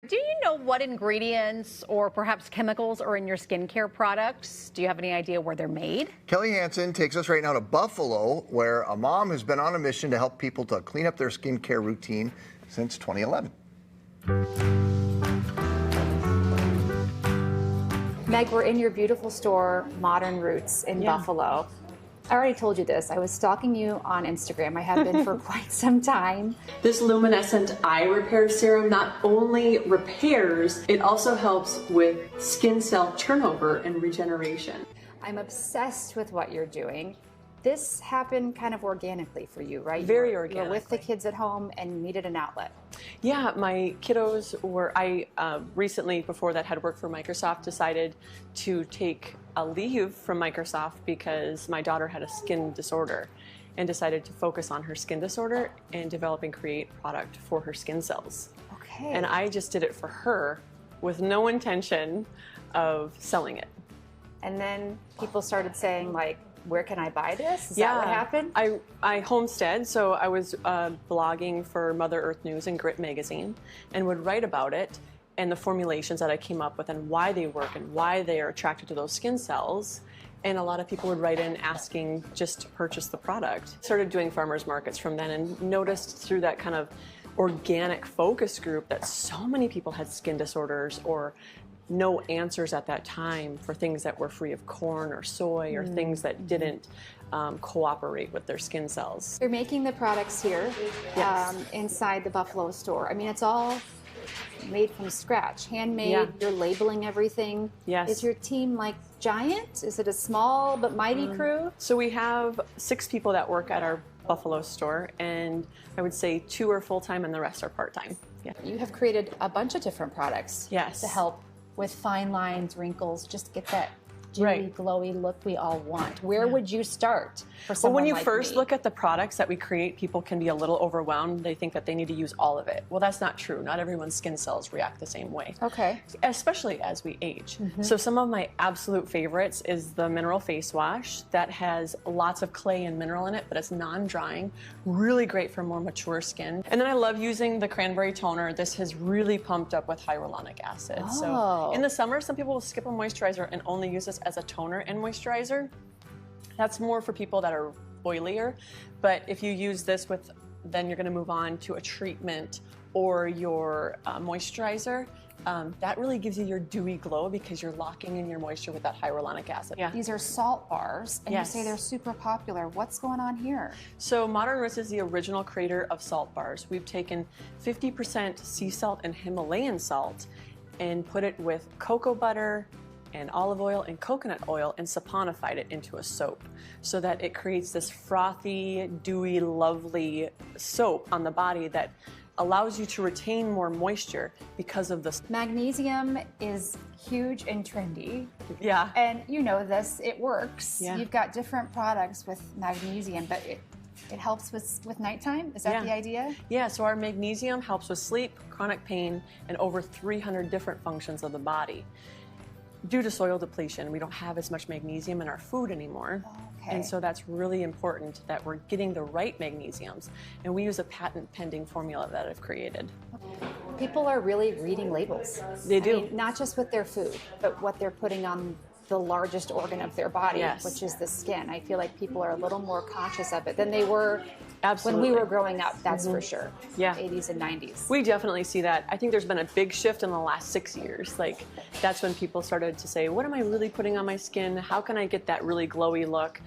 Do you know what ingredients or perhaps chemicals are in your skincare products? Do you have any idea where they're made? Kelli Hansen takes us right now to Buffalo, where a mom has been on a mission to help people to clean up their skincare routine since 2011. Meg, we're in your beautiful store, ModernRoots in Buffalo. I already told you this. I was stalking you on Instagram. I have been for quite some time. This luminescent eye repair serum not only repairs, it also helps with skin cell turnover and regeneration. I'm obsessed with what you're doing. This happened kind of organically for you, right? Very organically. You were with the kids at home and needed an outlet. Yeah, my kiddos were, I recently, before that, had worked for Microsoft, decided to take a leave from Microsoft because my daughter had a skin disorder and decided to focus on her skin disorder and develop and create product for her skin cells. Okay. And I just did it for her with no intention of selling it. And then people started saying, like, where can I buy this? Is that what happened? I homestead, so I was blogging for Mother Earth News and Grit magazine and would write about it and the formulations that I came up with and why they work and why they are attracted to those skin cells. And a lot of people would write in asking just to purchase the product. Started doing farmers markets from then and noticed through that kind of organic focus group that so many people had skin disorders or no answers at that time for things that were free of corn or soy or things that didn't cooperate with their skin cells. You're making the products here inside the Buffalo store. I mean, it's all made from scratch, handmade. Yeah. You're labeling everything. Yes. Is your team like giant? Is it a small but mighty crew? So we have 6 people that work at our Buffalo store, and I would say 2 are full-time and the rest are part-time. Yeah. You have created a bunch of different products to help with fine lines, wrinkles, just get that dewy, glowy look we all want. Where would you start for someone when you like first me? look at the products that we create, people can be a little overwhelmed. They think that they need to use all of it. Well, that's not true. Not everyone's skin cells react the same way. Okay. Especially as we age. So some of my absolute favorites is the mineral face wash that has lots of clay and mineral in it, but it's non-drying, really great for more mature skin. And then I love using the cranberry toner. This has really pumped up with hyaluronic acid. So in the summer, some people will skip a moisturizer and only use this as a toner and moisturizer. That's more for people that are oilier, but if you use this with, then you're going to move on to a treatment or your moisturizer. That really gives you your dewy glow because you're locking in your moisture with that hyaluronic acid. Yeah. These are salt bars, and you say they're super popular. What's going on here? So ModernRoots is the original creator of salt bars. We've taken 50% sea salt and Himalayan salt and put it with cocoa butter and olive oil and coconut oil and saponified it into a soap so that it creates this frothy, dewy, lovely soap on the body that allows you to retain more moisture because of this. Magnesium is huge and trendy. Yeah. And you know this, it works. Yeah. You've got different products with magnesium, but it helps with nighttime? Is that the idea? Yeah, so our magnesium helps with sleep, chronic pain, and over 300 different functions of the body. Due to soil depletion, we don't have as much magnesium in our food anymore. And so that's really important that we're getting the right magnesiums. And we use a patent-pending formula that I've created. People are really reading labels. They do. I mean, not just with their food, but what they're putting on the largest organ of their body, which is the skin. I feel like people are a little more conscious of it than they were when we were growing up, that's for sure. Yeah. 80s and 90s. We definitely see that. I think there's been a big shift in the last 6 years. Like, that's when people started to say, what am I really putting on my skin? How can I get that really glowy look?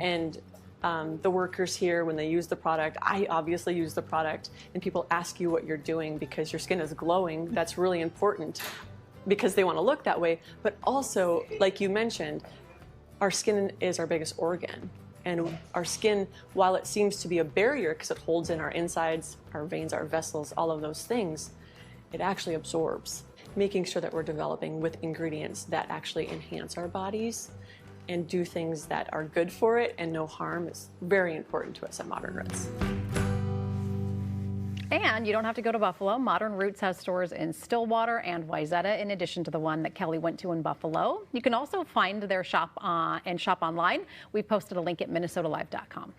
And the workers here, when they use the product, I obviously use the product, and people ask you what you're doing because your skin is glowing. That's really important because they want to look that way. But also, like you mentioned, our skin is our biggest organ. And our skin, while it seems to be a barrier because it holds in our insides, our veins, our vessels, all of those things, it actually absorbs. Making sure that we're developing with ingredients that actually enhance our bodies and do things that are good for it and no harm is very important to us at ModernRoots. And you don't have to go to Buffalo. ModernRoots has stores in Stillwater and Wayzata, in addition to the one that Kelli went to in Buffalo. You can also find their shop and shop online. We posted a link at minnesotalive.com.